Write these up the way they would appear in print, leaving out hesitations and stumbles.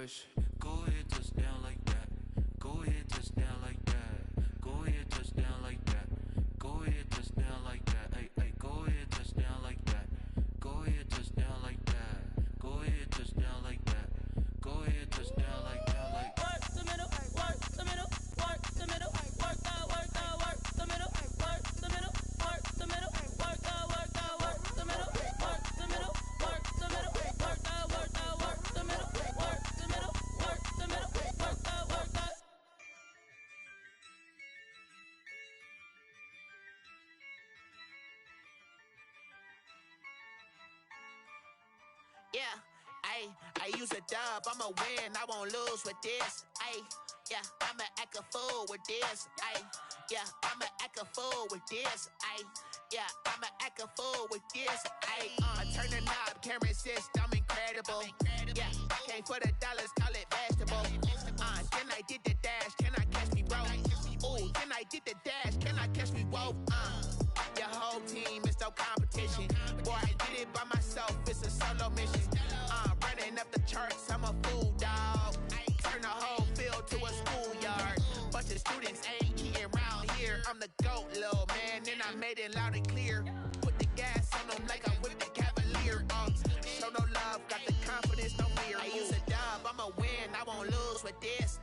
push. Go ahead, touch down like that. Go ahead, touch down like that. Go ahead, touch down like that. Go ahead, touch down like that. Hey, hey, go ahead, touch down like that. Go ahead, touch down like that. Go ahead, touch down like that. Go ahead, touch down like that. Like work the middle, work the middle, work the middle, work out, work out, work the middle, work the middle, work the middle, work out, work out, work the middle, work the middle, work the middle, work out, work out, work the middle, work the middle, work the middle, work out, work out. Yeah, I use a dub, I'ma win, I won't lose with this. Yeah, I'ma act a fool with this. Yeah, I'ma act a fool with this. Yeah, I'ma act a fool with this. I turn the knob, can't resist, I'm incredible. Yeah, came for the dollars, call it vegetable. Then I did the dash, can I catch me, bro? Ooh, then I did the dash, can I catch me, whoa? Your whole team is no competition. Boy, I did it by myself, it's a solo mission. Running up the charts, I'm a fool, dog. Turn the whole field to a schoolyard. Bunch of students ain't eating around here. I'm the GOAT, little man, and I made it loud and clear. Put the gas on them like I'm with the Cavalier. Show no love, got the confidence, no fear. I use a dub, I'ma win, I won't lose with this.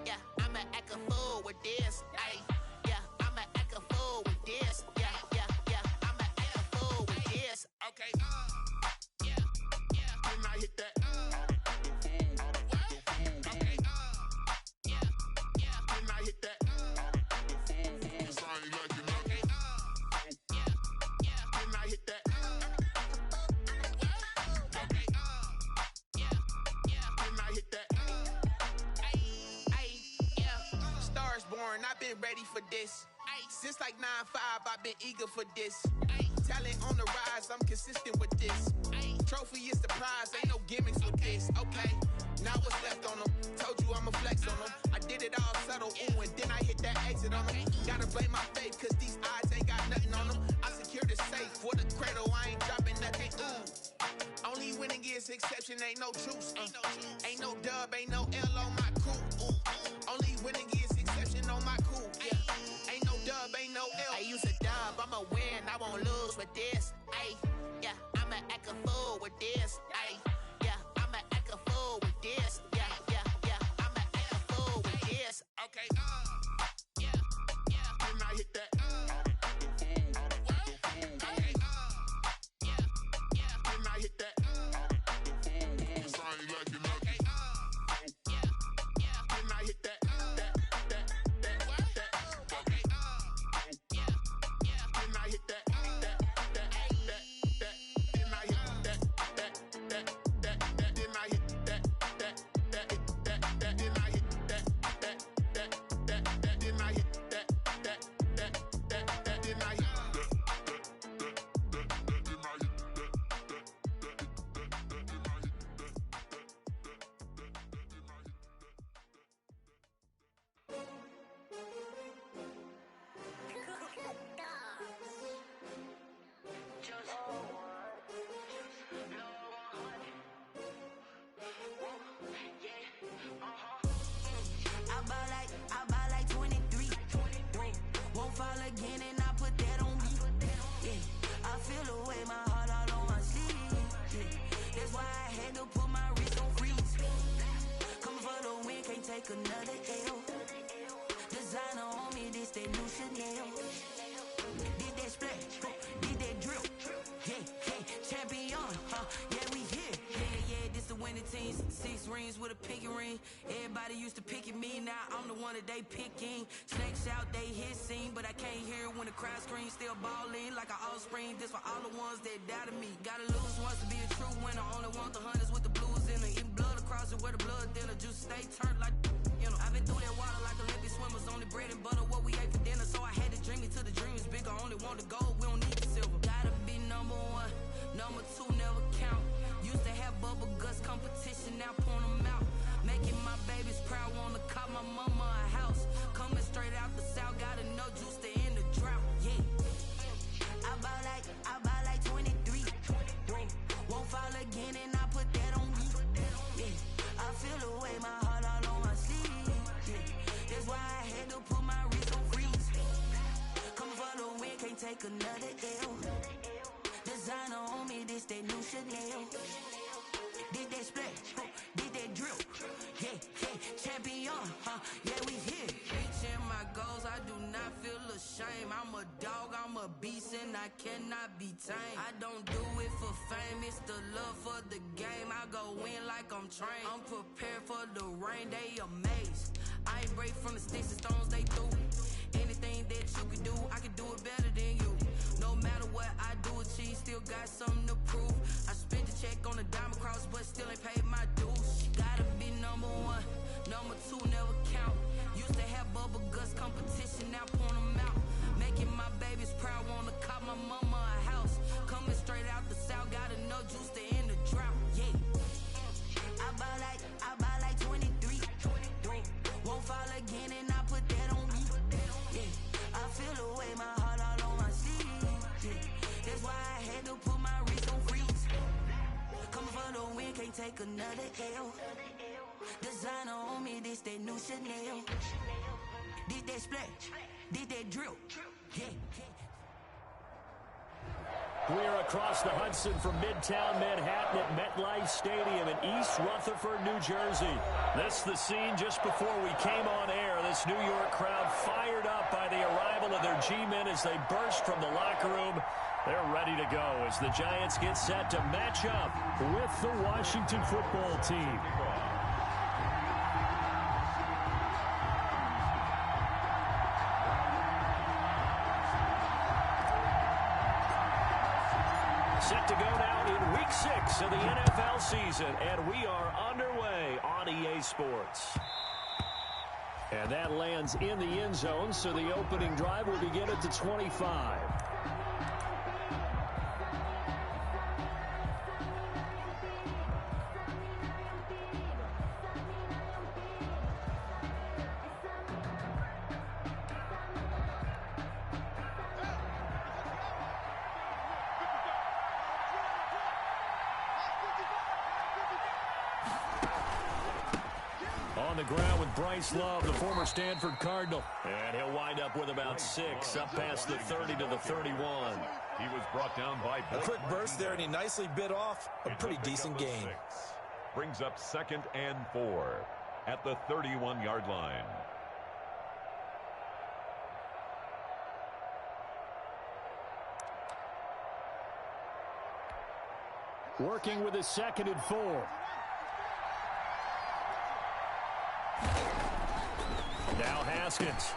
Yeah, I'ma act a fool with this. Yeah, I'ma act a fool with this. Yeah, I'ma act a fool with this. Okay, yeah, then I hit that. I've been ready for this. Since like 9-5, I've been eager for this. Talent on the rise, I'm consistent with this. Trophy is the prize, ain't no gimmicks with this. Okay, now what's left on them? Told you I'ma flex on them. I did it all subtle, ooh, and then I hit that exit on them. Gotta blame my faith, cause these odds ain't got nothing on them. I secured the safe for the cradle, I ain't dropping nothing, ooh. Only winning is exception, ain't no truce. Ain't no dub, ain't no L on my crew. Ooh. Only winning is exception on my crew. Yeah. Ain't no dub, ain't no L. I use a dub, I'ma win, I won't lose with this. Yeah, I'ma act a fool with this. Yeah, I'ma act a fool with this. Yeah, I'ma act a fool with this. Okay, yeah, then I hit that. Okay, yeah, then I hit that. Another L. Designer on me, this that new Chanel. Did that splash, did that drip. Yeah, champion, yeah, we here. Yeah, this the winning team. 6 rings with a pinky ring. Everybody used to pick at me, now I'm the one that they picking. Snakes out, they hit scene, but I can't hear when the crowd screams. Still balling like an offspring. This for all the ones that doubted me. Gotta lose once to be a true winner. Only want the hunters with the blues in it. Eating blood across it where the blood thinner. Just stay turned like, you know. I've been through that water like Olympic swimmers. Only bread and butter, what we ate for dinner. So I had to dream it till the dream is bigger. Only want the gold, we don't need the silver. Gotta be number 1, number 2 never count. Used to have bubble guts competition, now point them out. Making my babies proud, wanna call my mama a house. Coming straight out the south, got enough juice to end the drought. Yeah, I buy like 23. Won't fall again and I put that on me. Yeah, I feel another L. Designer on me, this that new Chanel. Did that splash, did that drill. Yeah, champion, yeah, we here. Reaching my goals, I do not feel ashamed. I'm a dog, I'm a beast, and I cannot be tamed. I don't do it for fame, it's the love for the game. I go in like I'm trained. I'm prepared for the rain, they amazed. I ain't break from the sticks and stones they threw. Anything that you can do, I can do it better than you. No matter what I do, achieve, still got something to prove. I spent the check on the diamond cross, but still ain't paid my dues. Gotta be number one, number two never count. Used to have bubble guts competition, now point them out. Making my babies proud, wanna cop my mama a house. Coming straight out the south, got enough juice to end the drought. Yeah, I buy like 23. Won't fall again, and I put that on me. Yeah, I feel the way, my heart all on my sleeve. Yeah, that's why I had to put my wrist on freeze. Coming for the win, can't take another L. Designer on me, this that new Chanel. Did that splash, did that drill. Yeah. We are across the Hudson from Midtown Manhattan at MetLife Stadium in East Rutherford, New Jersey. This is the scene just before we came on air. This New York crowd fired up by the arrival of their G-men as they burst from the locker room. They're ready to go as the Giants get set to match up with the Washington football team. Set to go now in Week 6 of the NFL season, and we are underway on EA Sports. And that lands in the end zone, so the opening drive will begin at the 25. On the ground with Bryce Love, the former Stanford Cardinal. And he'll wind up with about 6, up past the 30 to the 31. He was brought down by a quick burst there, and he nicely bit off a pretty decent gain. Brings up 2nd and 4 at the 31-yard line. Working with his 2nd and 4. Now Haskins.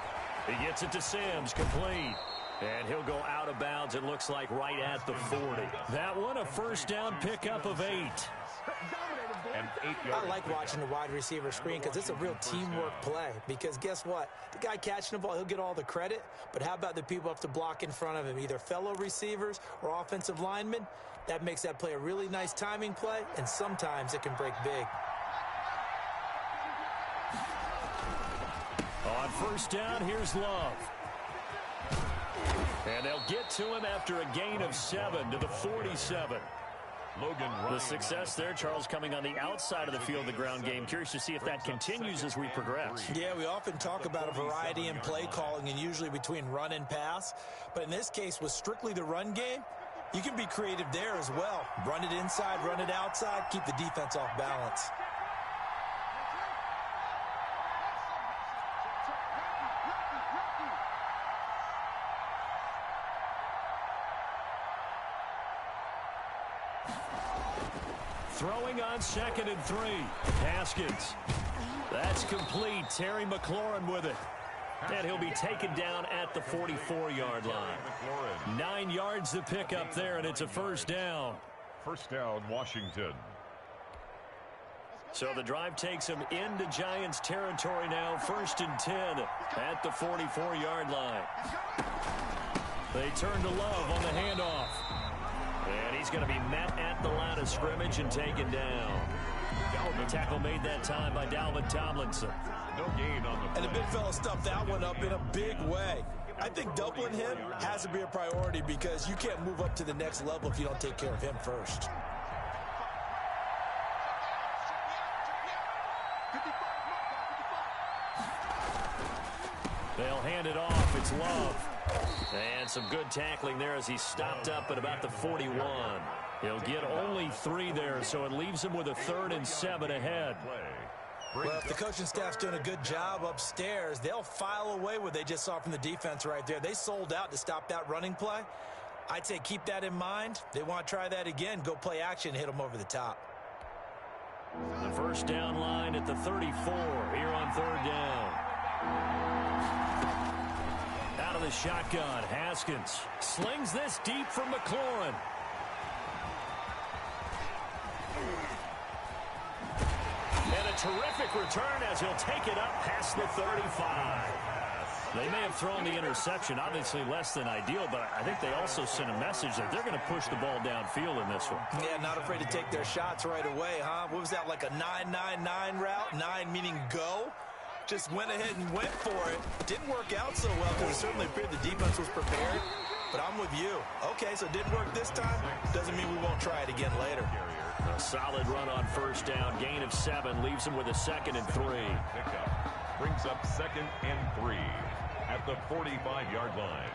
He gets it to Sims, complete. And he'll go out of bounds, it looks like, right at the 40. That one, a first down pickup of 8. I like watching the wide receiver screen because it's a real teamwork play. Because guess what? The guy catching the ball, he'll get all the credit. But how about the people up to block in front of him, either fellow receivers or offensive linemen? That makes that play a really nice timing play, and sometimes it can break big. On first down, here's Love. And they'll get to him after a gain of 7 to the 47. Logan the success there, Charles, coming on the outside of the field of the ground game. Curious to see if that continues as we progress. Yeah, we often talk about a variety in play calling and usually between run and pass. But in this case, with strictly the run game, you can be creative there as well. Run it inside, run it outside, keep the defense off balance. Throwing on 2nd and 3. Haskins. That's complete. Terry McLaurin with it. And he'll be taken down at the 44-yard line. 9 yards to pick up there, and it's a first down. First down, Washington. So the drive takes him into Giants territory now. 1st and 10 at the 44-yard line. They turn to Love on the handoff. And he's going to be met at the line of scrimmage and taken down. The tackle made that time by Dalvin Tomlinson. No gain on the play. And the big fella stuffed that one up in a big way. I think doubling him has to be a priority because you can't move up to the next level if you don't take care of him first. They'll hand it off. It's Love. And some good tackling there as he stopped up at about the 41. He'll get only 3 there, so it leaves him with a 3rd and 7 ahead. Well, if the coaching staff's doing a good job upstairs, they'll file away what they just saw from the defense right there. They sold out to stop that running play. I'd say keep that in mind. They want to try that again. Go play action, hit them over the top. The first down line at the 34 here on 3rd down. Out of the shotgun, Haskins slings this deep from McLaurin. And a terrific return as he'll take it up past the 35. They may have thrown the interception, obviously less than ideal, but I think they also sent a message that they're going to push the ball downfield in this one. Yeah, not afraid to take their shots right away, huh? What was that, like a 9-9-9 route? 9 meaning go? Just went ahead and went for it. Didn't work out so well because it certainly appeared the defense was prepared. But I'm with you. Okay, so it didn't work this time. Doesn't mean we won't try it again later. A solid run on first down. Gain of 7 leaves him with a 2nd and 3. Pickup brings up 2nd and 3 at the 45-yard line.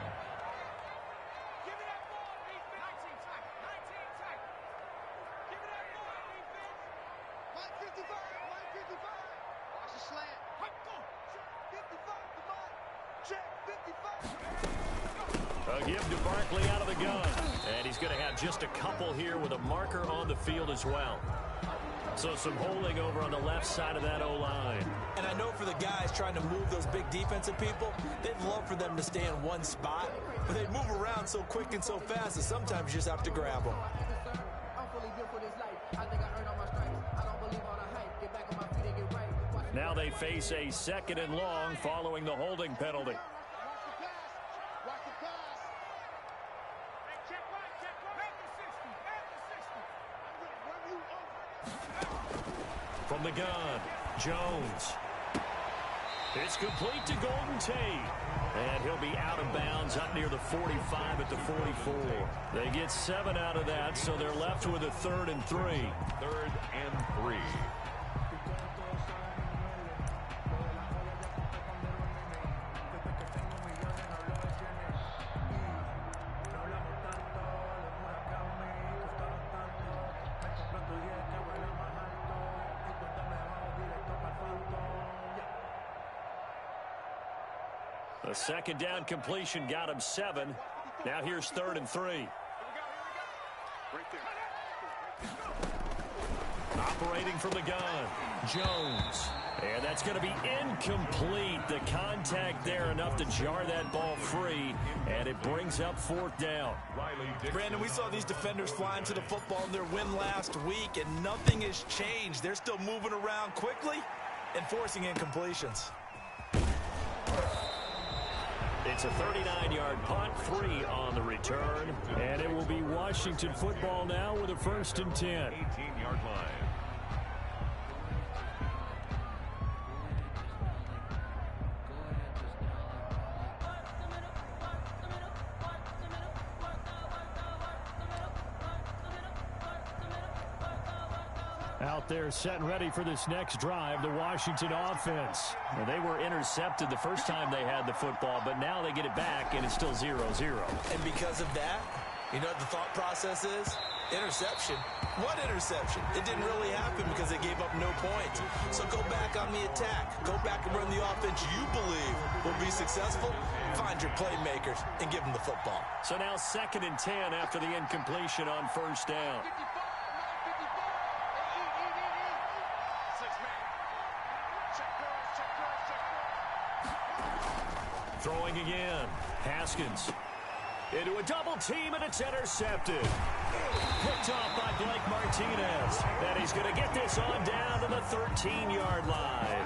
A give to Barkley out of the gun. And he's going to have just a couple here with a marker on the field as well. So some holding over on the left side of that O-line. And I know for the guys trying to move those big defensive people, they'd love for them to stay in one spot. But they move around so quick and so fast that sometimes you just have to grab them. Now they face a 2nd and long following the holding penalty. From the gun, Jones. It's complete to Golden Tate. And he'll be out of bounds up near the 45 at the 44. They get 7 out of that, so they're left with a 3rd and 3. 3rd and 3. A 2nd down completion got him 7. Now here's 3rd and 3. Operating from the gun, Jones. And that's going to be incomplete. The contact there enough to jar that ball free, and it brings up 4th down. Brandon, we saw these defenders flying to the football in their win last week, and nothing has changed. They're still moving around quickly and forcing incompletions. It's a 39-yard punt, 3 on the return, and it will be Washington football now with a 1st and 10. 18-yard line. Out there set and ready for this next drive, the Washington offense. Well, they were intercepted the first time they had the football, but now they get it back, and it's still 0-0. And because of that, you know what the thought process is? Interception. What interception? It didn't really happen because they gave up no points. So go back on the attack. Go back and run the offense you believe will be successful. Find your playmakers and give them the football. So now 2nd and 10 after the incompletion on first down. Throwing again. Haskins into a double team, and it's intercepted. Picked off by Blake Martinez. And he's going to get this on down to the 13-yard line.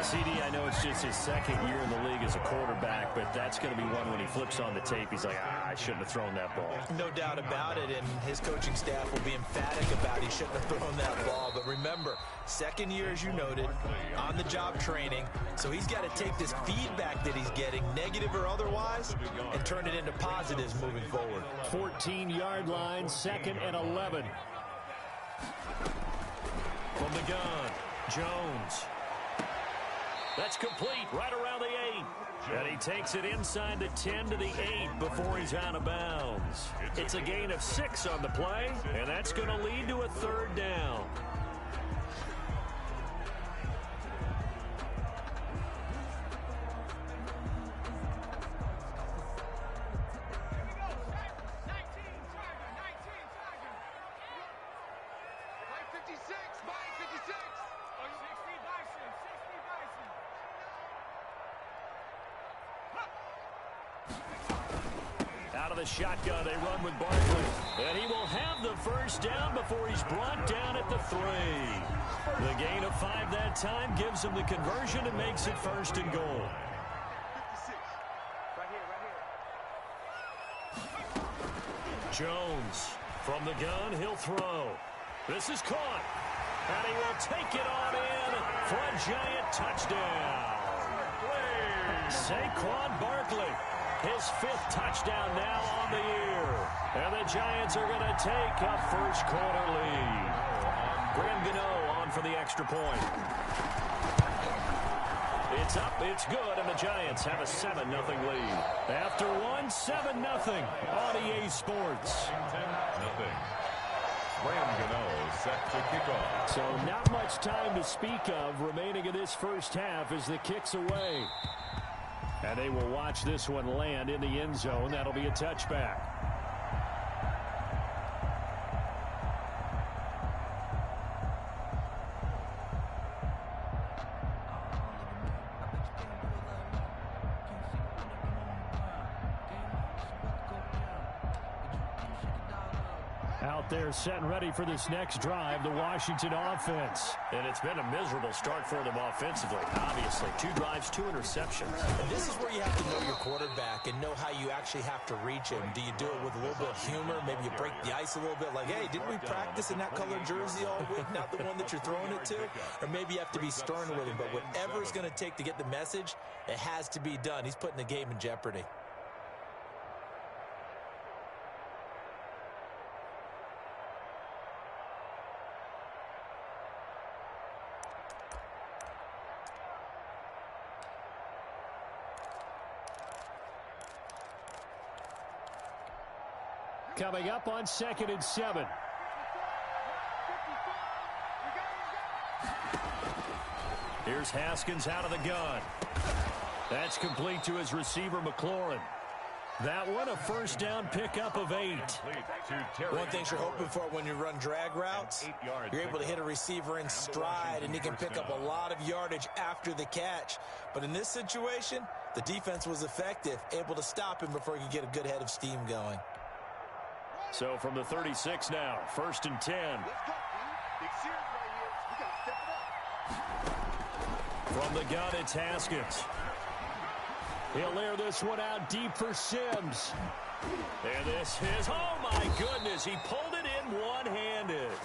CD, I know it's just his 2nd year in the league as a quarterback, but that's going to be one when he flips on the tape. He's like, I shouldn't have thrown that ball. No doubt about it, and his coaching staff will be emphatic about he shouldn't have thrown that ball. But remember, 2nd year, as you noted, on-the-job training. So he's got to take this feedback that he's getting, negative or otherwise, and turn it into positives moving forward. 14-yard line, 2nd and 11. From the gun, Jones. That's complete right around the 8. And he takes it inside the 10 to the 8 before he's out of bounds. It's a gain of 6 on the play, and that's going to lead to a 3rd down. Out of the shotgun, they run with Barkley. And he will have the 1st down before he's brought down at the 3. The gain of 5 that time gives him the conversion and makes it 1st and goal. Jones from the gun, he'll throw. This is caught. And he will take it on in for a Giant touchdown. Saquon Barkley. His 5th touchdown now on the year. And the Giants are going to take a first-quarter lead. Graham Gano on for the extra point. It's up, it's good, and the Giants have a 7-0 lead. After one, 7-0 on EA Sports. 10-0. Graham Gano set to kick off. So not much time to speak of remaining in this first half as the kick's away. And they will watch this one land in the end zone. That'll be a touchback. Out there set and ready for this next drive, the Washington offense. And it's been a miserable start for them offensively. Obviously, 2 drives, 2 interceptions. And this is where you have to know your quarterback and know how you actually have to reach him. Do you do it with a little bit of humor? Maybe you break the ice a little bit like, hey, didn't we practice in that colored jersey all week, not the one that you're throwing it to? Or maybe you have to be stern with him. But whatever it's going to take to get the message, it has to be done. He's putting the game in jeopardy. Coming up on 2nd and 7. Here's Haskins out of the gun. That's complete to his receiver, McLaurin. That one, a 1st down pickup of 8. One thing you're hoping for when you run drag routes, you're able to hit a receiver in stride, and he can pick up a lot of yardage after the catch. But in this situation, the defense was effective, able to stop him before he could get a good head of steam going. So from the 36 now, 1st and 10. From the gun, it's Haskins. He'll air this one out deep for Sims. And this is, oh my goodness, he pulled it in one-handed.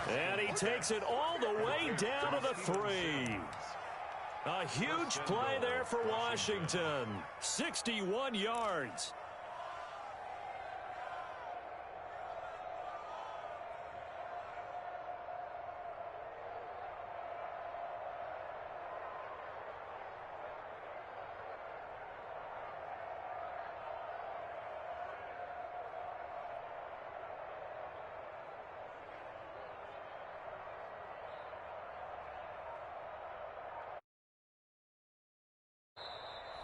And he takes it all the way down to the 3. A huge play there for Washington. 61 yards.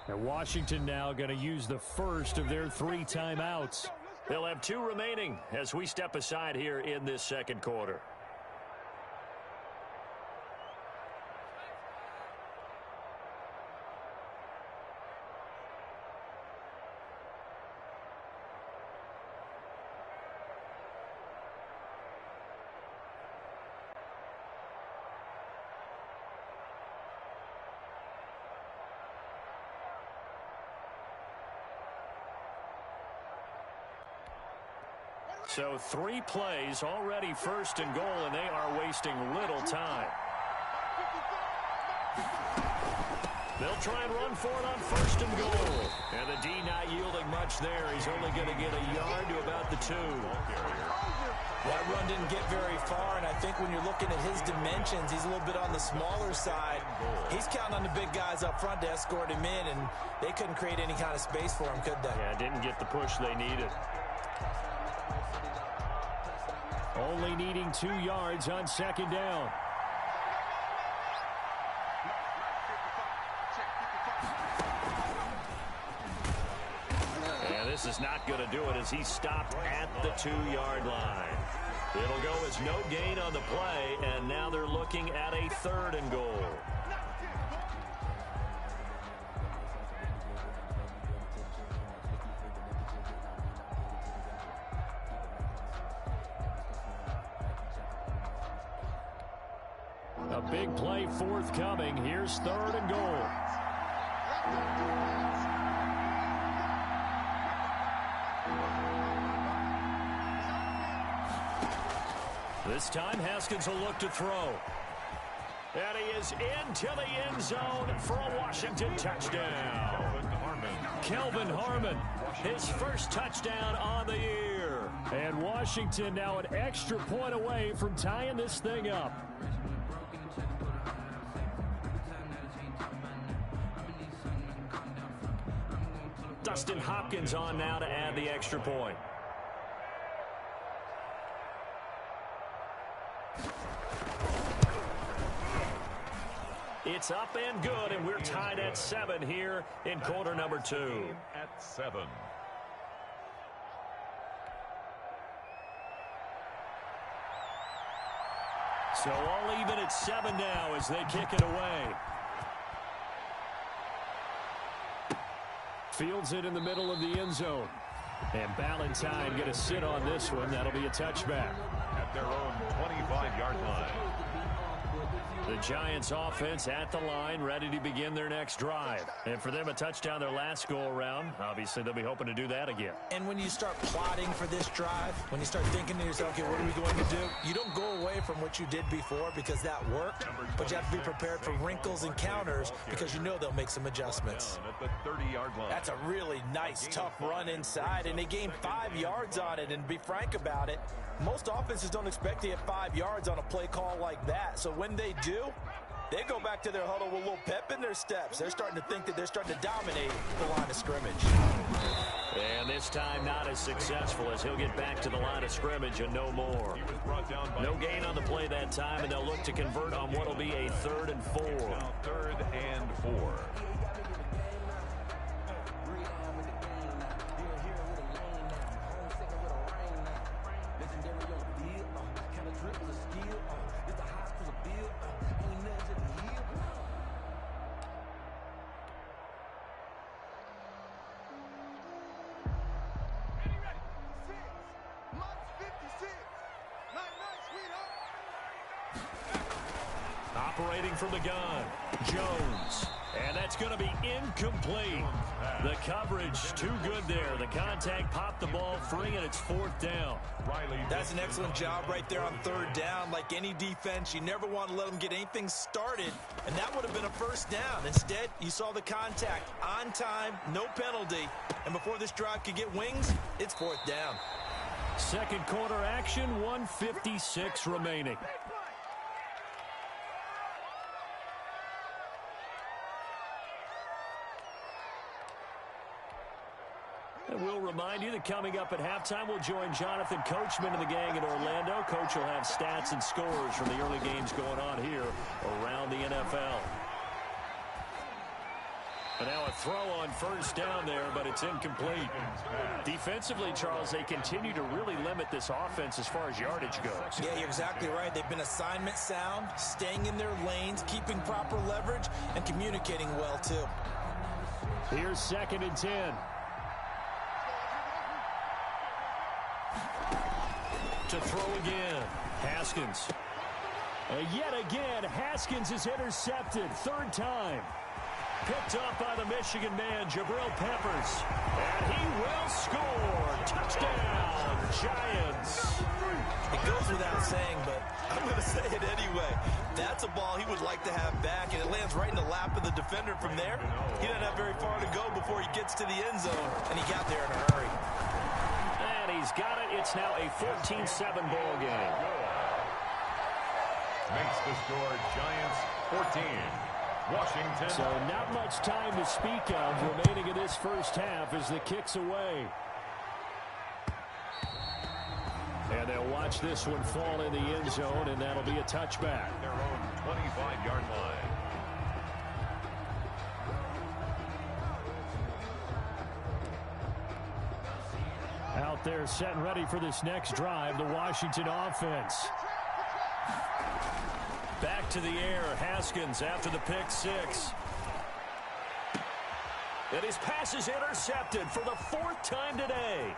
And Washington now going to use the first of their 3 timeouts. They'll have 2 remaining as we step aside here in this 2nd quarter. So 3 plays, already 1st and goal, and they are wasting little time. They'll try and run for it on 1st and goal. And the D not yielding much there. He's only going to get a yard to about the 2. That run didn't get very far, and I think when you're looking at his dimensions, he's a little bit on the smaller side. He's counting on the big guys up front to escort him in, and they couldn't create any kind of space for him, could they? Yeah, didn't get the push they needed. Only needing 2 yards on second down. And this is not going to do it as he stopped at the 2-yard line. It'll go as no gain on the play, and now they're looking at a 3rd and goal. A big play forthcoming. Here's 3rd and goal. This time, Haskins will look to throw. And he is into the end zone for a Washington touchdown. Kelvin Harmon, his first touchdown on the year. And Washington now an extra point away from tying this thing up. Dustin Hopkins on now to add the extra point. It's up and good, and we're tied at 7 here in quarter number 2. At 7. So all even at 7 now as they kick it away. Fields it in the middle of the end zone. And Ballantyne going to sit on this one. That'll be a touchback. At their own 25-yard line. The Giants offense at the line, ready to begin their next drive. And for them, a touchdown their last go-around. Obviously, they'll be hoping to do that again. And when you start plotting for this drive, when you start thinking to yourself, okay, what are we going to do? You don't go away from what you did before because that worked, but you have to be prepared for wrinkles and counters because you know they'll make some adjustments. At the 30-yard line. That's a really nice, tough run inside, and they gained 5 yards on it. And be frank about it, most offenses don't expect to get 5 yards on a play call like that. So when they do, they go back to their huddle with a little pep in their steps. They're starting to think that they're starting to dominate the line of scrimmage. And this time not as successful as he'll get back to the line of scrimmage and no more. No gain on the play that time, and they'll look to convert on what will be a 3rd and 4. Now 3rd and 4. Operating from the gun, Jones. And that's going to be incomplete. The coverage too good there. The contact popped the ball free, and it's 4th down. That's an excellent job right there on 3rd down. Like any defense, you never want to let them get anything started, and that would have been a 1st down. Instead, you saw the contact on time, no penalty, and before this drive could get wings, it's 4th down. Second quarter action, 1:56 remaining. And we'll remind you that coming up at halftime, we'll join Jonathan Coachman and the gang in Orlando. Coach will have stats and scores from the early games going on here around the NFL. And now a throw on 1st down there, but it's incomplete. Defensively, Charles, they continue to really limit this offense as far as yardage goes. Yeah, you're exactly right. They've been assignment sound, staying in their lanes, keeping proper leverage, and communicating well, too. Here's 2nd and 10. To throw again, Haskins. Yet again, Haskins is intercepted. 3rd time. Picked up by the Michigan man, Jabril Peppers. And he will score. Touchdown, Giants. It goes without saying, but I'm going to say it anyway. That's a ball he would like to have back, and it lands right in the lap of the defender from there. He doesn't have very far to go before he gets to the end zone, and he got there in a hurry. And he's got it. It's now a 14-7 ball game. Makes the score Giants 14. Washington. So not much time to speak of remaining in this first half as the kick's away. And they'll watch this one fall in the end zone, and that'll be a touchback. Their own 25-yard line. Out there set and ready for this next drive, the Washington offense. Back to the air, Haskins after the pick six. And his pass is intercepted for the fourth time today.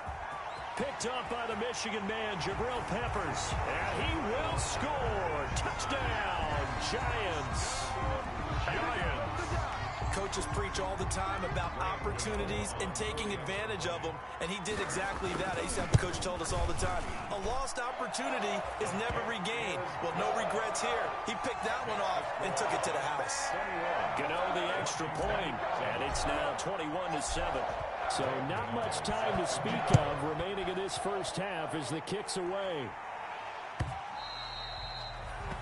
Picked up by the Michigan man, Jabril Peppers. And he will score. Touchdown, Giants. Coaches preach all the time about opportunities and taking advantage of them, and he did exactly that. I used to have the coach told us all the time, a lost opportunity is never regained. Well, no regrets here. He picked that one off and took it to the house. Gano the extra point, and it's now 21-7. So not much time to speak of remaining in this first half as the kick's away.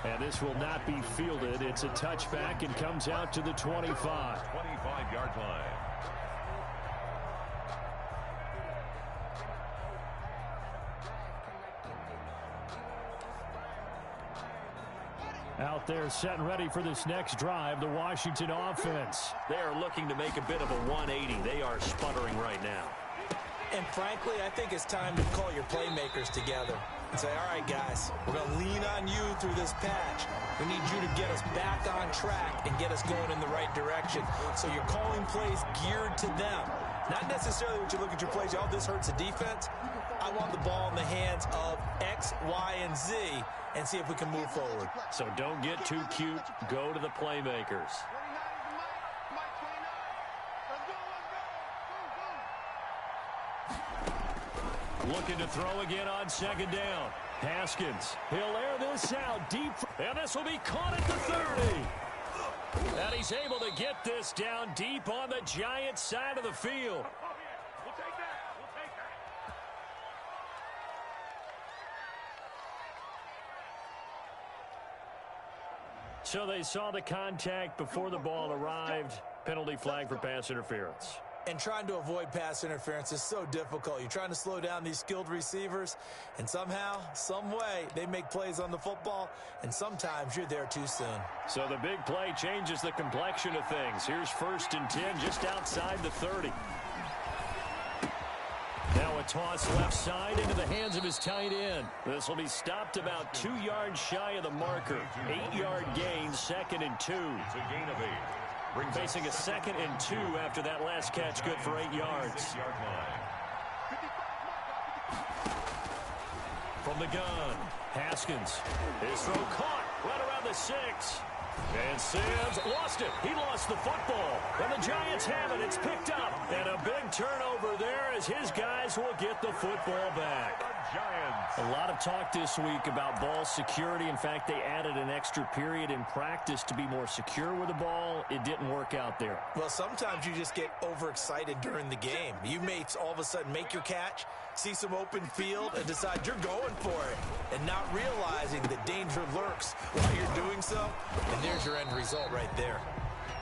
And this will not be fielded. It's a touchback and comes out to the 25. 25-yard line. Out there set and ready for this next drive, the Washington offense. They are looking to make a bit of a 180. They are sputtering right now. And frankly, I think it's time to call your playmakers together and say, all right, guys, we're going to lean on you through this patch. We need you to get us back on track and get us going in the right direction. So you're calling plays geared to them. Not necessarily what you look at your plays, oh, this hurts the defense. I want the ball in the hands of X, Y, and Z and see if we can move forward. So don't get too cute. Go to the playmakers. Looking to throw again on second down. Haskins, he'll air this out deep, and this will be caught at the 30. And he's able to get this down deep on the Giants side of the field. So they saw the contact before the ball arrived. Penalty flag for pass interference. And trying to avoid pass interference is so difficult. You're trying to slow down these skilled receivers, and somehow, some way, they make plays on the football, and sometimes you're there too soon. So the big play changes the complexion of things. Here's 1st and 10 just outside the 30. Now a toss left side into the hands of his tight end. This will be stopped about 2 yards shy of the marker. 8-yard gain, 2nd and 2. It's a gain of 8. Facing a 2nd and 2 after that last catch, good for 8 yards. From the gun, Haskins. His throw caught right around the 6. And Sims lost it. He lost the football. And the Giants have it. It's picked up. And a big turnover there as his guys will get the football back. Giants. A lot of talk this week about ball security. In fact, they added an extra period in practice to be more secure with the ball. It didn't work out there. Well, sometimes you just get overexcited during the game. You may all of a sudden make your catch, see some open field, and decide you're going for it, and not realizing the danger lurks while you're doing so. And there's your end result right there.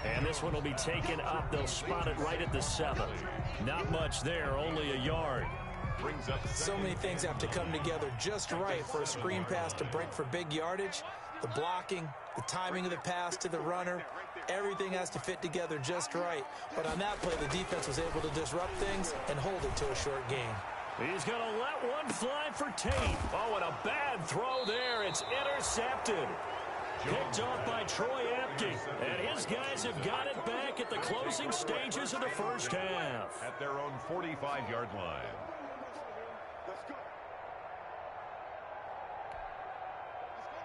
And this one will be taken up. They'll spot it right at the 7. Not much there, only a yard. Brings up so many things have to come together just right for a screen pass to break for big yardage. The blocking, the timing of the pass to the runner, everything has to fit together just right. But on that play, the defense was able to disrupt things and hold it to a short gain. He's going to let one fly for Tate. Oh, and a bad throw there. It's intercepted. Picked off by Troy Apke. And his guys have got it back at the closing stages of the first half. At their own 45-yard line.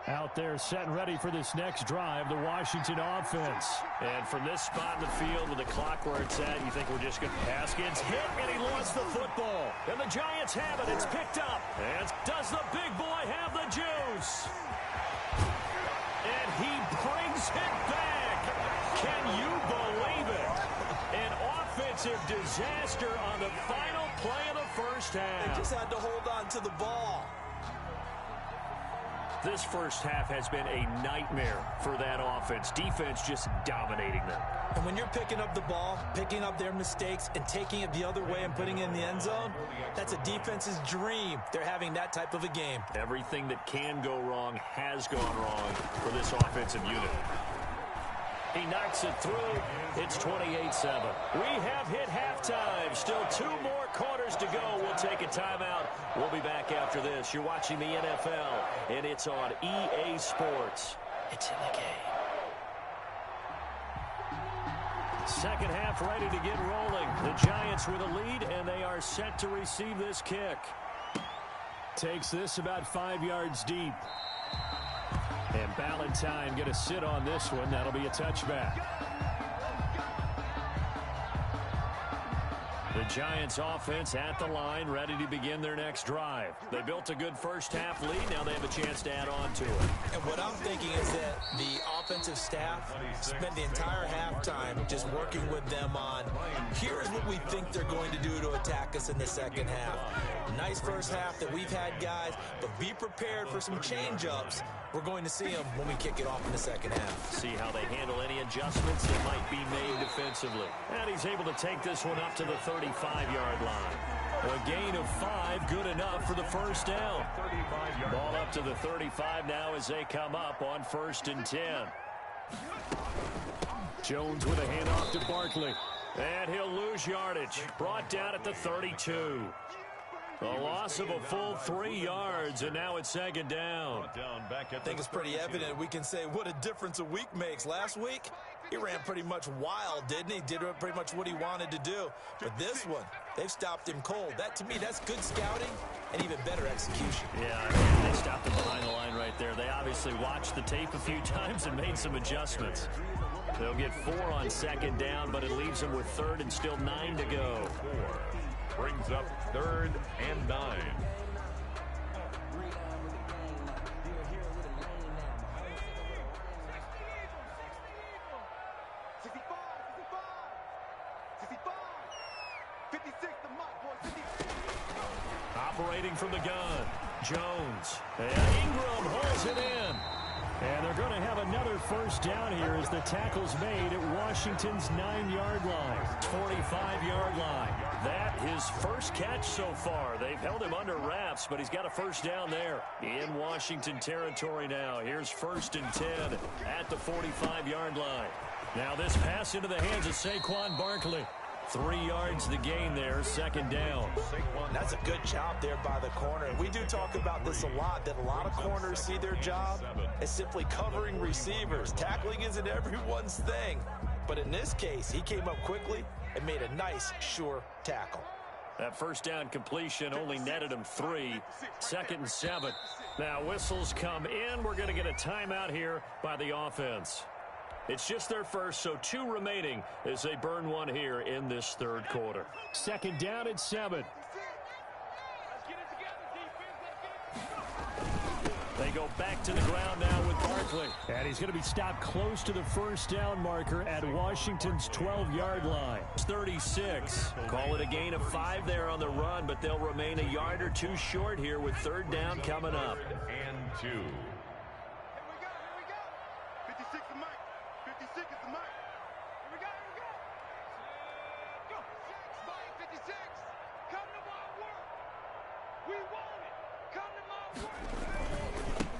Out there set and ready for this next drive, the Washington offense. And from this spot in the field with the clock where it's at, you think we're just going to Haskins hit, and he lost the football. And the Giants have it. It's picked up. And does the big boy have the juice? And he brings it back. Can you believe it? An offensive disaster on the final play of the first half. They just had to hold on to the ball. This first half has been a nightmare for that offense. Defense just dominating them. And when you're picking up the ball, picking up their mistakes, and taking it the other way and putting it in the end zone, that's a defense's dream. They're having that type of a game. Everything that can go wrong has gone wrong for this offensive unit. He knocks it through. It's 28-7. We have hit halftime. Still 2 more quarters to go. We'll take a timeout. We'll be back after this. You're watching the NFL, and it's on EA Sports. It's in the game. Second half ready to get rolling. The Giants with a lead, and they are set to receive this kick. Takes this about 5 yards deep. And Ballantyne going to sit on this one. That'll be a touchback. The Giants offense at the line, ready to begin their next drive. They built a good first half lead. Now they have a chance to add on to it. And what I'm thinking is that the offensive staff spent the entire halftime just working with them on, here's what we think they're going to do to attack us in the second half. Nice first half that we've had, guys, but be prepared for some change-ups. We're going to see them when we kick it off in the second half. See how they handle any adjustments that might be made defensively. And he's able to take this one up to the 35-yard line. A gain of 5, good enough for the first down. Ball up to the 35 now as they come up on 1st and 10. Jones with a handoff to Barkley. And he'll lose yardage. Brought down at the 32. A loss of a full 3 yards, and now it's second down. I think it's pretty evident. We can say what a difference a week makes. Last week, he ran pretty much wild, didn't he? Did pretty much what he wanted to do. But this one, they've stopped him cold. That, to me, that's good scouting and even better execution. Yeah, they stopped him behind the line right there. They obviously watched the tape a few times and made some adjustments. They'll get 4 on 2nd down, but it leaves them with 3rd and still 9 to go. Brings up 3rd and 9. Operating from the gun, Jones. And Ingram holds it in. And they're going to have another first down here as the tackle's made at Washington's 9-yard line. 45-yard line. That his first catch so far. They've held him under wraps, but he's got a first down there in Washington territory now. Here's 1st and 10 at the 45-yard line. Now this pass into the hands of Saquon Barkley. 3 yards the gain there, 2nd down. That's a good job there by the corner. We do talk about this a lot, that a lot of corners see their job as simply covering receivers. Tackling isn't everyone's thing. But in this case, he came up quickly and made a nice, sure tackle. That first down completion only netted him 3. 2nd and 7. Now whistles come in. We're going to get a timeout here by the offense. It's just their first, so 2 remaining as they burn one here in this 3rd quarter. 2nd down at 7. They go back to the ground now with Barkley. And he's going to be stopped close to the first down marker at Washington's 12-yard line. 36. Call it a gain of 5 there on the run, but they'll remain a yard or 2 short here with 3rd down coming up. And 2.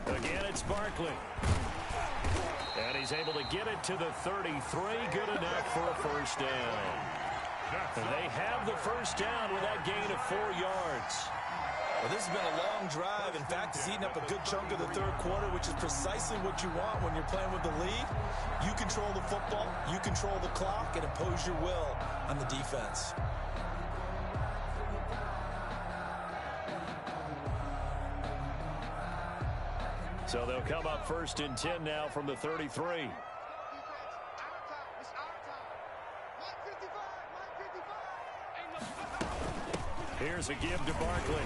Again, it's Barkley. And he's able to get it to the 33. Good enough for a first down. And they have the first down with that gain of 4 yards. Well, this has been a long drive. In fact, it's eaten up a good chunk of the 3rd quarter, which is precisely what you want when you're playing with the lead. You control the football, you control the clock, and impose your will on the defense. So they'll come up 1st and 10 now from the 33. Here's a give to Barkley.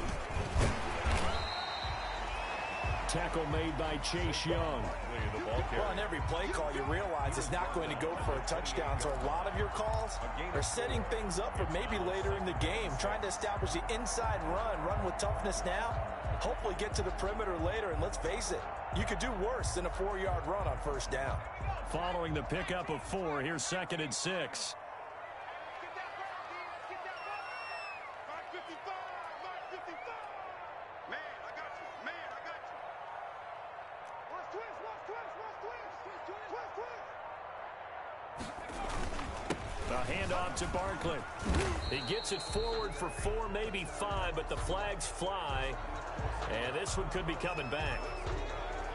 tackle made by Chase Young. Well, on every play call, you realize it's not going to go for a touchdown. So a lot of your calls are setting things up for maybe later in the game, trying to establish the inside run with toughness now, hopefully get to the perimeter later. And let's face it, you could do worse than a 4-yard run on first down. Following the pickup of 4, here's 2nd and 6. A handoff to Barkley. He gets it forward for 4, maybe 5, but the flags fly. And this one could be coming back.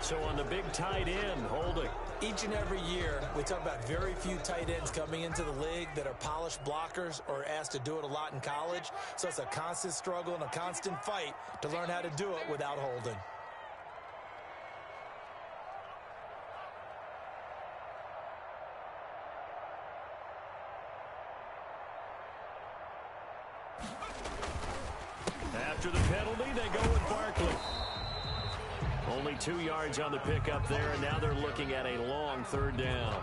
So on the big tight end, holding. Each and every year, we talk about very few tight ends coming into the league that are polished blockers or asked to do it a lot in college. So it's a constant struggle and a constant fight to learn how to do it without holding. After the penalty, they go with Barkley. Only 2 yards on the pickup there, and now they're looking at a long 3rd down.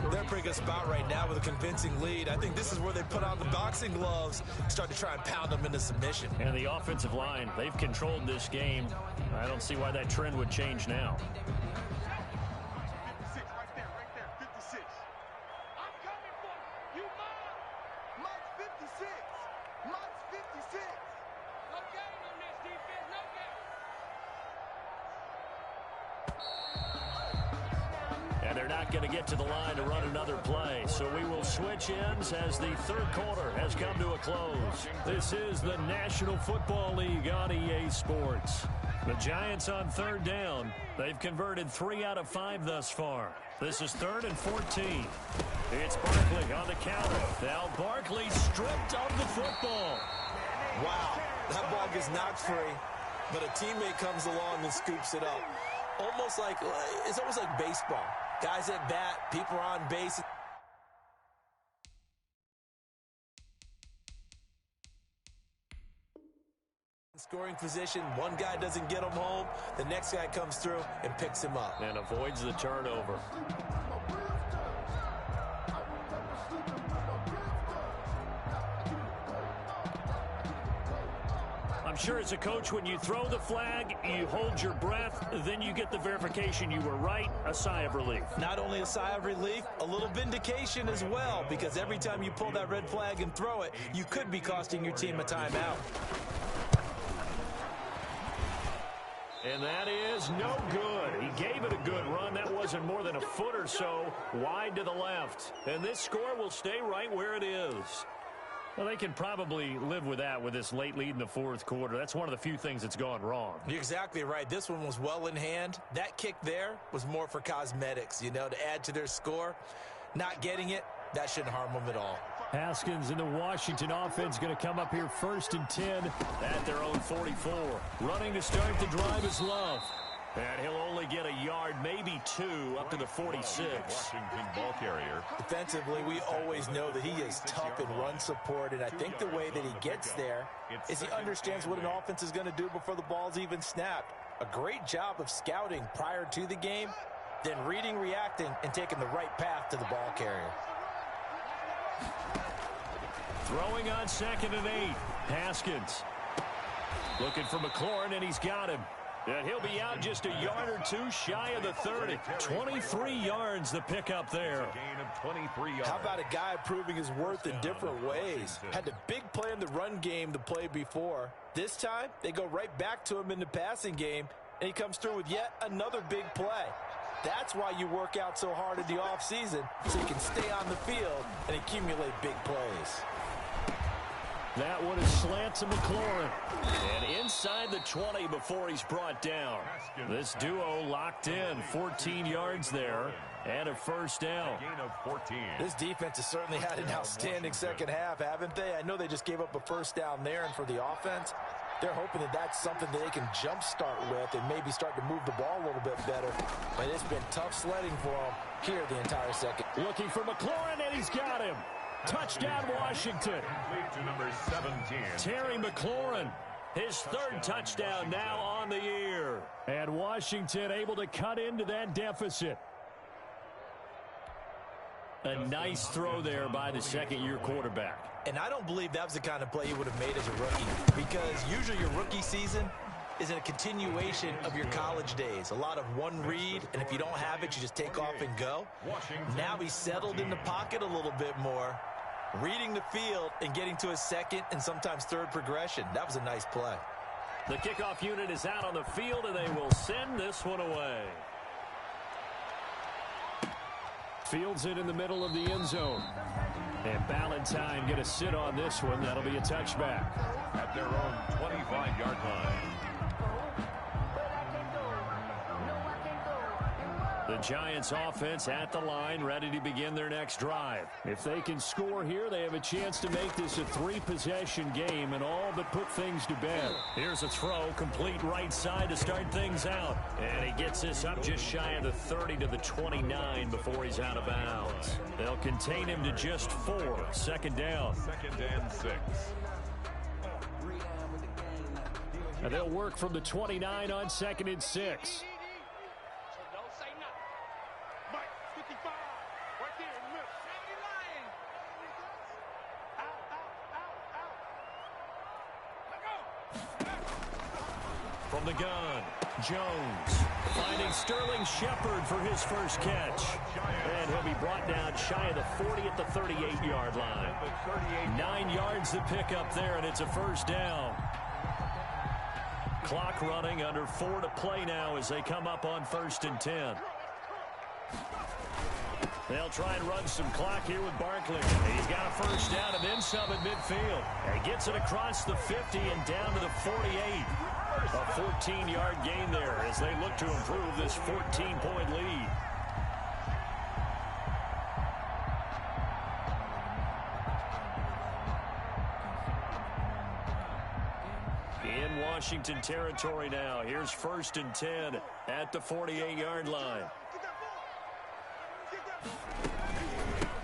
They're in a pretty good spot right now with a convincing lead. I think this is where they put on the boxing gloves, start to try and pound them into submission. And the offensive line, they've controlled this game. I don't see why that trend would change now. And they're not going to get to the line to run another play. So we will switch ends as the 3rd quarter has come to a close. This is the National Football League on EA Sports. The Giants on 3rd down. They've converted 3 out of 5 thus far. This is 3rd and 14. It's Barkley on the counter. Now Barkley stripped of the football. Wow, that ball gets knocked free, but a teammate comes along and scoops it up. It's almost like baseball. Guys at bat, people are on base. Scoring position, one guy doesn't get him home, the next guy comes through and picks him up. And avoids the turnover. I'm sure as a coach, when you throw the flag, you hold your breath, then you get the verification you were right, a sigh of relief. Not only a sigh of relief, a little vindication as well, because every time you pull that red flag and throw it, you could be costing your team a timeout. And that is no good. He gave it a good run. That wasn't more than a foot or so wide to the left. And this score will stay right where it is. Well, they can probably live with that with this late lead in the 4th quarter. That's one of the few things that's gone wrong. You're exactly right. This one was well in hand. That kick there was more for cosmetics, to add to their score. Not getting it, that shouldn't harm them at all. Haskins and the Washington offense going to come up here 1st and 10 at their own 44. Running to start the drive is Love. And he'll only get a yard, maybe 2, up to the 46. Washington ball carrier. Defensively, we always know that he is tough in run support, and I think the way that he gets there is he understands what an offense is going to do before the ball's even snapped. A great job of scouting prior to the game, then reading, reacting, and taking the right path to the ball carrier. Throwing on 2nd and 8. Haskins looking for McLaurin, and he's got him. And he'll be out just a yard or 2 shy of the 30. 23 yards the pickup there. Gain of 23 yards. How about a guy proving his worth in different ways? Had the big play in the run game the play before. This time, they go right back to him in the passing game, and he comes through with yet another big play. That's why you work out so hard in the offseason, so you can stay on the field and accumulate big plays. That one is slant to McLaurin. And inside the 20 before he's brought down. This duo locked in. 14 yards there and a 1st down. Gain of 14. This defense has certainly had an outstanding second half, haven't they? I know they just gave up a 1st down there, and for the offense, they're hoping that that's something that they can jumpstart with and maybe start to move the ball a little bit better. But it's been tough sledding for them here the entire second. Looking for McLaurin, and he's got him. Touchdown, Washington. Complete to number 17. Terry McLaurin. His third touchdown now on the year. And Washington able to cut into that deficit. A nice throw there by the second-year quarterback. And I don't believe that was the kind of play you would have made as a rookie, because usually your rookie season is a continuation of your college days. A lot of one read, and if you don't have it, you just take off and go. Now he's settled in the pocket a little bit more, reading the field and getting to his second and sometimes third progression. That was a nice play. The kickoff unit is out on the field, and they will send this one away. Fields it in the middle of the end zone. And Ballantyne going to sit on this one. That'll be a touchback. At their own 25-yard line. The Giants offense at the line, ready to begin their next drive. If they can score here, they have a chance to make this a three-possession game and all but put things to bed. Here's a throw, complete right side to start things out. And he gets this up just shy of the 30 to the 29 before he's out of bounds. They'll contain him to just 4. Second down. 2nd and 6. And they'll work from the 29 on 2nd and 6. From the gun, Jones finding Sterling Shepard for his first catch. And he'll be brought down shy of the 40 at the 38-yard line. 9 yards to pick up there, and it's a first down. Clock running, under 4 to play now as they come up on 1st and 10. They'll try and run some clock here with Barkley. He's got a first down and then some at midfield. And he gets it across the 50 and down to the 48. A 14-yard gain there as they look to improve this 14-point lead. In Washington territory now. Here's 1st and 10 at the 48-yard line.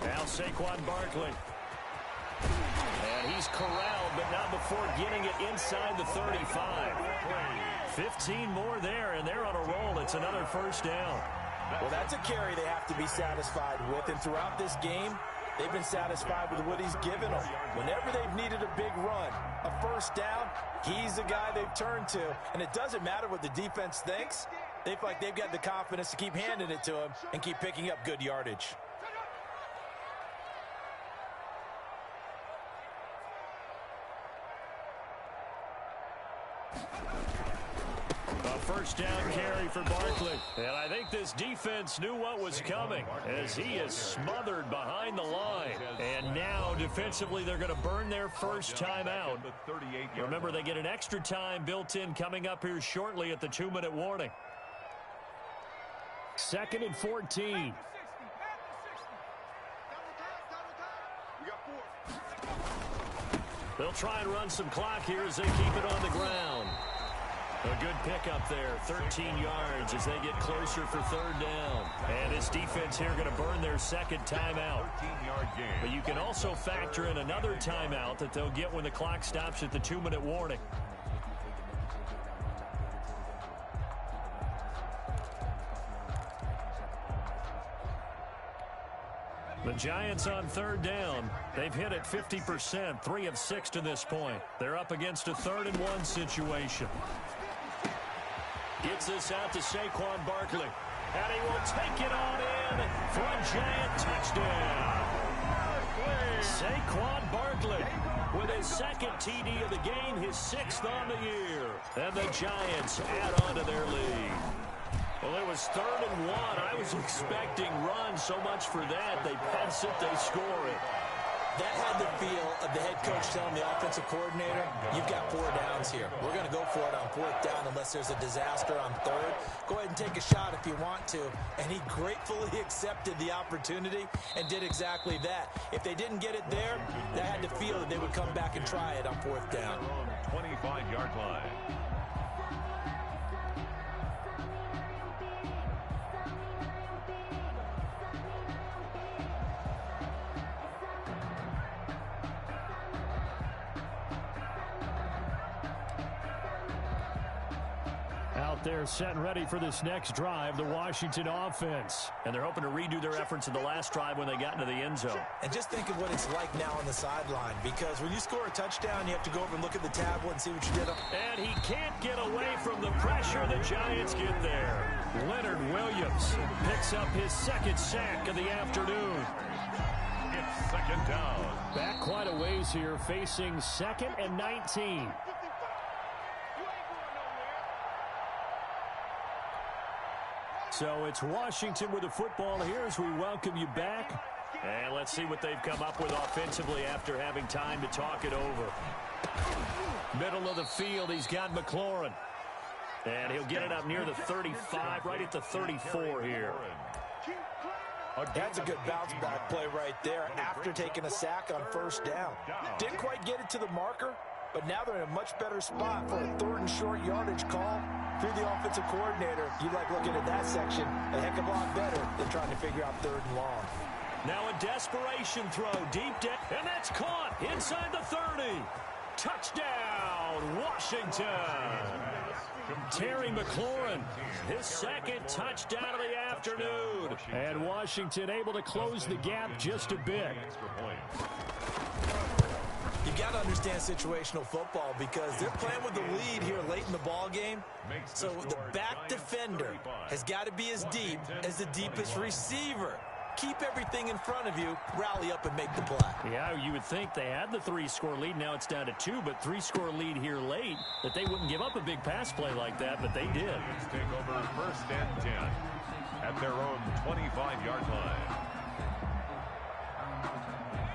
Now Saquon Barkley. And he's corralled, but not before getting it inside the 35. 15 more there, and they're on a roll. It's another first down. Well, that's a carry they have to be satisfied with, and throughout this game, they've been satisfied with what he's given them. Whenever they've needed a big run, a first down, he's the guy they've turned to. And it doesn't matter what the defense thinks. They feel like they've got the confidence to keep handing it to him and keep picking up good yardage. A first down carry for Barkley. And I think this defense knew what was coming as he is smothered behind the line. And now defensively they're going to burn their first time out. Remember, they get an extra time built in coming up here shortly at the 2-minute warning. 2nd and 14. They'll try and run some clock here as they keep it on the ground. A good pickup there, 13 yards as they get closer for 3rd down. And this defense here going to burn their second timeout. 13-yard gain. But you can also factor in another timeout that they'll get when the clock stops at the 2-minute warning. The Giants on 3rd down. They've hit it 50%, 3 of 6 to this point. They're up against a 3rd and 1 situation. Gets this out to Saquon Barkley. And he will take it on in for a Giant touchdown. Saquon Barkley with his 2nd TD of the game, his 6th on the year. And the Giants add on to their lead. Well, it was 3rd and 1. I was expecting runs, so much for that. They pass it, they score it. That had the feel of the head coach telling the offensive coordinator, you've got 4 downs here. We're going to go for it on 4th down unless there's a disaster on 3rd. Go ahead and take a shot if you want to. And he gratefully accepted the opportunity and did exactly that. If they didn't get it there, that had the feel that they would come back and try it on 4th down. 25-yard line. Out there set and ready for this next drive, the Washington offense. And they're hoping to redo their efforts in the last drive when they got into the end zone. And just think of what it's like now on the sideline, because when you score a touchdown, you have to go over and look at the tablet and see what you did. And he can't get away from the pressure. The Giants get there. Leonard Williams picks up his second sack of the afternoon. It's second down. Back quite a ways here, facing 2nd and 19. So it's Washington with the football here as we welcome you back. And let's see what they've come up with offensively after having time to talk it over. Middle of the field, he's got McLaurin. And he'll get it up near the 35, right at the 34 here. That's a good bounce-back play right there after taking a sack on first down. Didn't quite get it to the marker, but now they're in a much better spot for a 3rd and short yardage call. Through the offensive coordinator, you'd like looking at that section a heck of a lot better than trying to figure out 3rd and long. Now a desperation throw deep down, and that's caught inside the 30. Touchdown, Washington. Terry McLaurin, his second touchdown of the afternoon. And Washington able to close the gap just a bit. You've got to understand situational football because they're playing with the lead here late in the ball game. So the back defender has got to be as deep as the deepest receiver. Keep everything in front of you, rally up and make the play. Yeah, you would think they had the 3-score lead. Now it's down to 2, but 3-score lead here late, that they wouldn't give up a big pass play like that, but they did. Let's take over 1st and 10 at their own 25-yard line.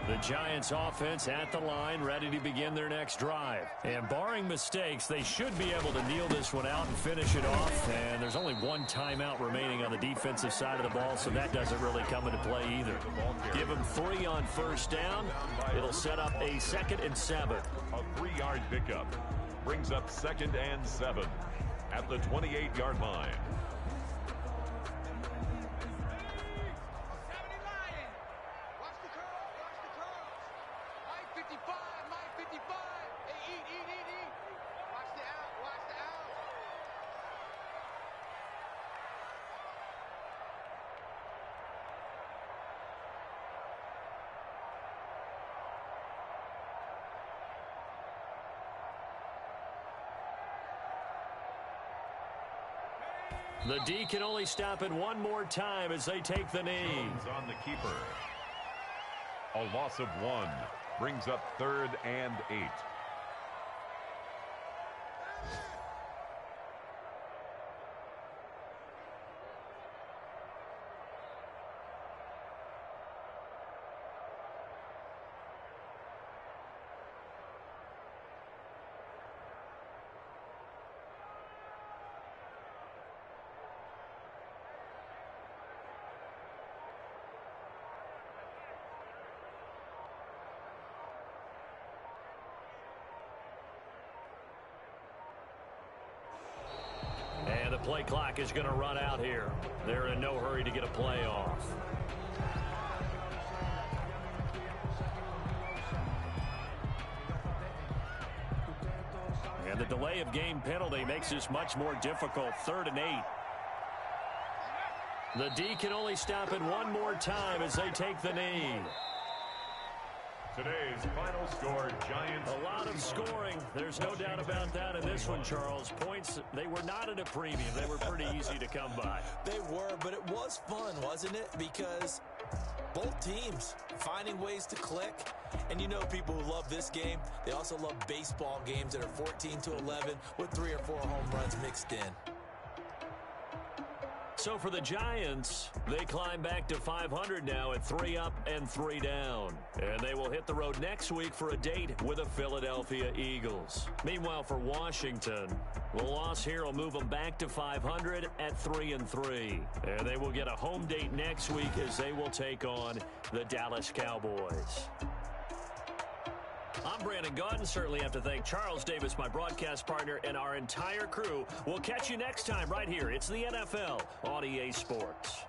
The Giants offense at the line, ready to begin their next drive. And barring mistakes, they should be able to kneel this one out and finish it off. And there's only one timeout remaining on the defensive side of the ball, so that doesn't really come into play either. Give them 3 on first down. It'll set up a 2nd and 7. A 3-yard pickup brings up 2nd and 7 at the 28-yard line. The D can only stop it one more time as they take the knee. On the keeper. A loss of 1 brings up 3rd and 8. And the play clock is going to run out here. They're in no hurry to get a play off. And the delay of game penalty makes this much more difficult. 3rd and 8. The D can only stop it one more time as they take the knee. Today's final score, Giants. A lot of scoring. There's no doubt about that in this one, Charles. Points, they were not at a premium. They were pretty easy to come by. They were, but it was fun, wasn't it? Because both teams finding ways to click. And you know people who love this game, they also love baseball games that are 14-11 with 3 or 4 home runs mixed in. So for the Giants, they climb back to 500 now at 3 up and 3 down. And they will hit the road next week for a date with the Philadelphia Eagles. Meanwhile, for Washington, the loss here will move them back to 500 at 3 and 3. And they will get a home date next week as they will take on the Dallas Cowboys. I'm Brandon Gaudin. Certainly have to thank Charles Davis, my broadcast partner, and our entire crew. We'll catch you next time right here. It's the NFL on EA Sports.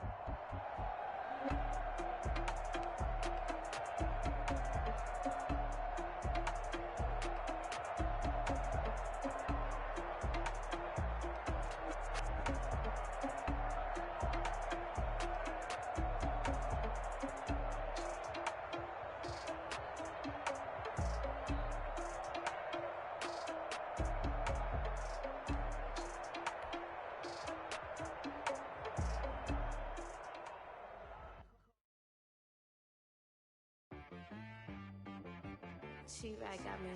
She-Rag got me.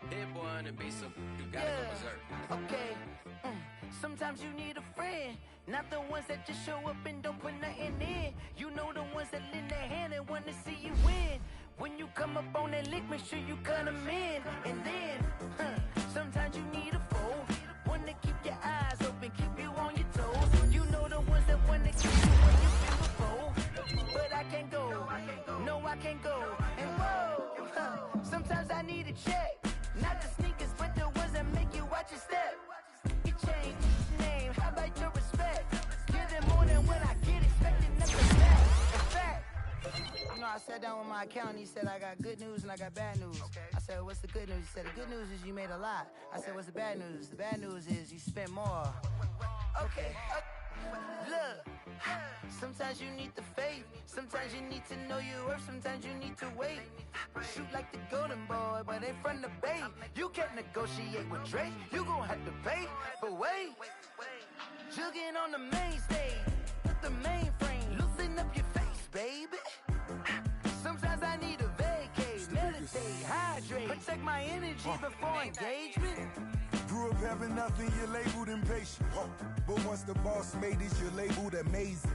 Hit boy on the beat, so you gotta go berserk. Okay. Sometimes you need a friend, not the ones that just show up and don't put nothing in. You know the ones that lend their hand and want to see you win. When you come up on that lick, make sure you cut them in. And then, sometimes you need a foe, one to keep your eyes open, keep you on your toes. You know the ones that want to keep you when you feel the foe. But I can't go, no I can't go. And whoa, sometimes I need a check. Not the sneakers, but the ones that make you watch your step. You change name, how about your respect? Give them more than what I get, expecting nothing back. In fact, you know, I sat down with my accountant, he said I got good news and I got bad news. I said, what's the good news? He said, the good news is you made a lot. I said, what's the bad news? The bad news is you spent more. Okay, look, sometimes you need the faith, sometimes you need to know your worth, sometimes you need to wait. Shoot like the golden boy, but ain't from the bay. You can't negotiate with Drake, you gon' have to pay. But wait, jugging on the main stage, with the mainframe, loosen up your face, baby. Sometimes I need a vacate, meditate, hydrate, protect my energy before engagement. Grew up having nothing, you're labeled impatient. But once the boss made it, you're labeled amazing.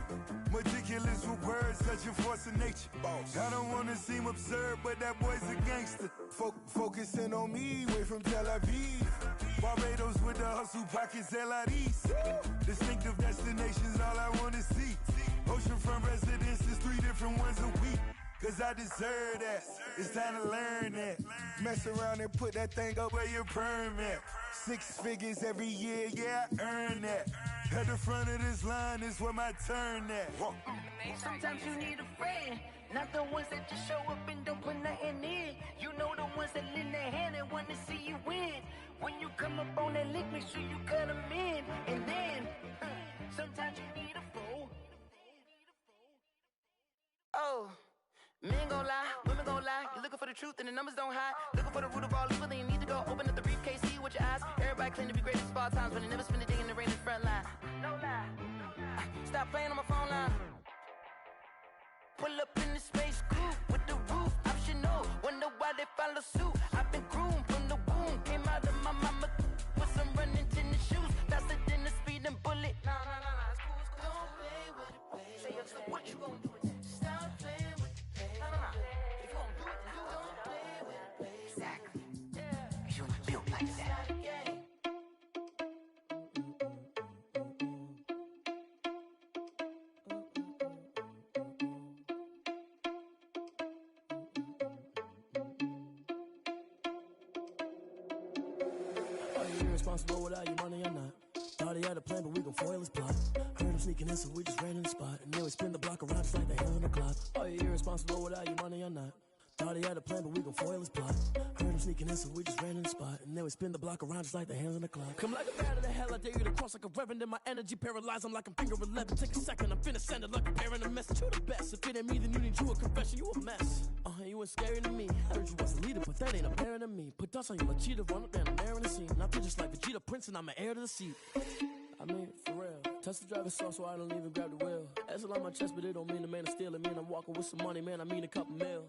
Meticulous with words, such a force of nature. I don't wanna seem absurd, but that boy's a gangster. Focusing on me, way from Tel Aviv. Barbados with the hustle pockets, LIDs. Distinctive destinations, all I wanna see. Oceanfront residences, 3 different ones a week. Cause I deserve that, it's time to learn that. Mess around and put that thing up where your permit. 6 figures every year, yeah, I earn that. At the front of this line is where my turn at. Sometimes you need a friend, not the ones that just show up and don't put nothing in. You know the ones that lend their hand and want to see you win. When you come up on that lick, make sure you cut them in. And then, sometimes you need a foe. Oh. Men gon' lie, women gon' lie. You're looking for the truth and the numbers don't hide. Looking for the root of all evil, then you need to go open up the briefcase, see with your eyes. Everybody claim to be greatest of all times, but they never spend a day in the rain in the front line. No lie. Stop playing on my phone line. Pull up in the space coupe with the roof optional. Wonder why they follow suit. I've been groomed from the womb. Came out of my mama with some running tennis shoes. Faster than the speeding bullet. Nah, it's cool, it's cool. Don't play with it, baby. Say, so what you gon' do with it? Stop playing with it. If you don't do it, then don't play with it, baby. Exactly. Yeah. You was built like that. Are you irresponsible without your money or not? Thought he had a plan, but we gon' foil his plot. Heard him sneaking in, so we just ran in the spot. And then we spin the block around just like the hell on the clock. Are you irresponsible without your money or not? Thought he had a plan, but we gon' foil his plot. Heard him sneaking in, so we just ran in the spot. And then we spin the block around just like the hands on the clock. Come like a bat of the hell, I dare you to cross like a reverend. In my energy paralyzed, I'm like I'm finger 11. Take a second, I'm finna send it like a parent a message. You the best, if it ain't me, then you need you a confession. You a mess. You ain't scary to me. I heard you was a leader, but that ain't apparent to me. Put dust on you like cheetah, run up down the air in the scene. I feel just like Vegeta Prince, and I'm an heir to the seat. I mean, for real. Touch the driver's soft, so I don't even grab the wheel. That's on my chest, but it don't mean the man is stealing. Man, I'm walking with some money, man, I mean a couple mil.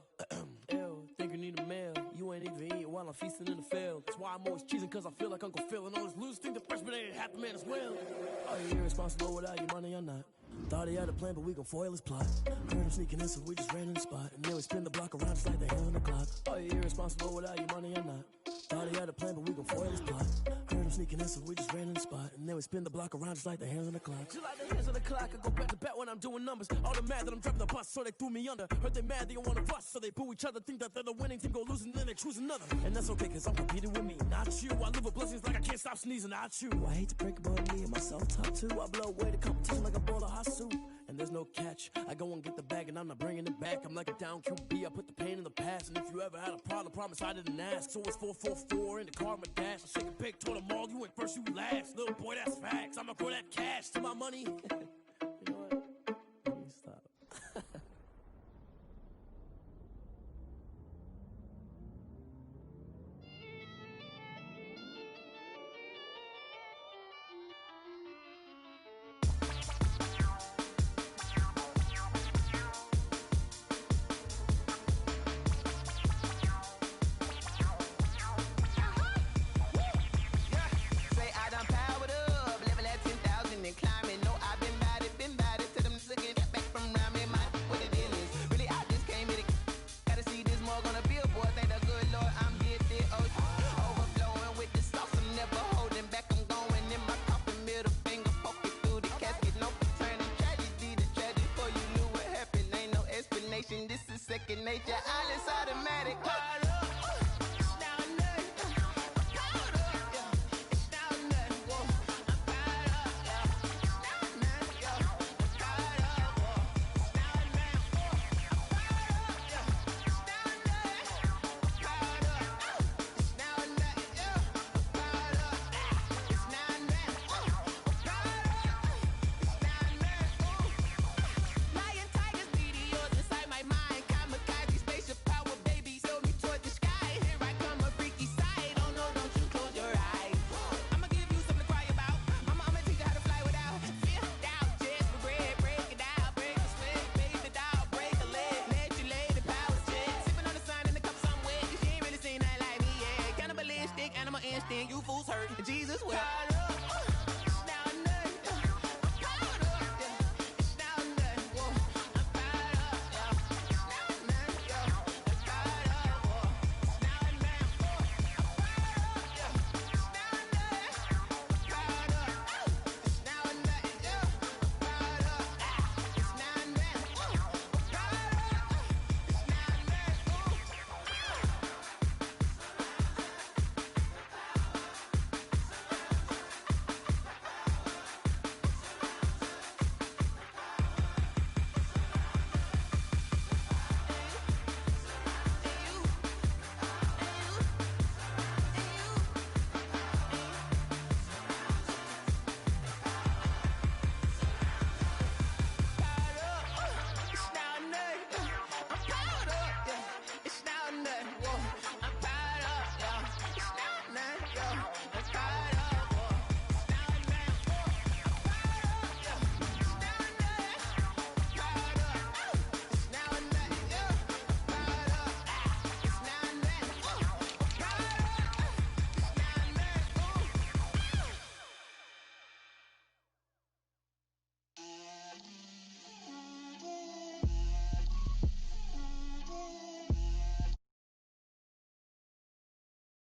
Ew, think you need a meal. You ain't even eating while I'm feasting in the field. That's why I'm always cheesing, cause I feel like Uncle Phil. And all those losers think the freshman ain't half the man as well. Are you irresponsible without your money or not? Thought he had a plan, but we gon' foil his plot. Heard him sneaking in, so we just ran in the spot. And then we spin the block around just like the hell on the clock. Are you irresponsible without your money or not? Thought he had a plan, but we gon' foil his plot. Heard him sneaking in, so we just ran in the spot. And then we spin the block around just like the hands on the clock. Just like the hands on the clock, I go back to back when I'm doing numbers. All the mad that I'm driving the bus, so they threw me under. Heard they mad, they don't wanna bust, so they boo each other. Think that they're the winning team, go losing, then they choose another. And that's okay, cause I'm competing with me, not you. I live with blessings like I can't stop sneezing, not you. I hate to break about me and my self-talk too. I blow away the competition like a bowl of hot soup. And there's no catch. I go and get the bag and I'm not bringing it back. I'm like a down QB, I put the pain in the past. And if you ever had a problem, promise I didn't ask. So it's 444 in the car, my dash. I shake a big, told them all, you went first, you last. Little boy, that's facts. I'ma throw that cash to my money. You know what? Let me stop. nature, all is automatic. Animal instinct, you fools hurt. Jesus will.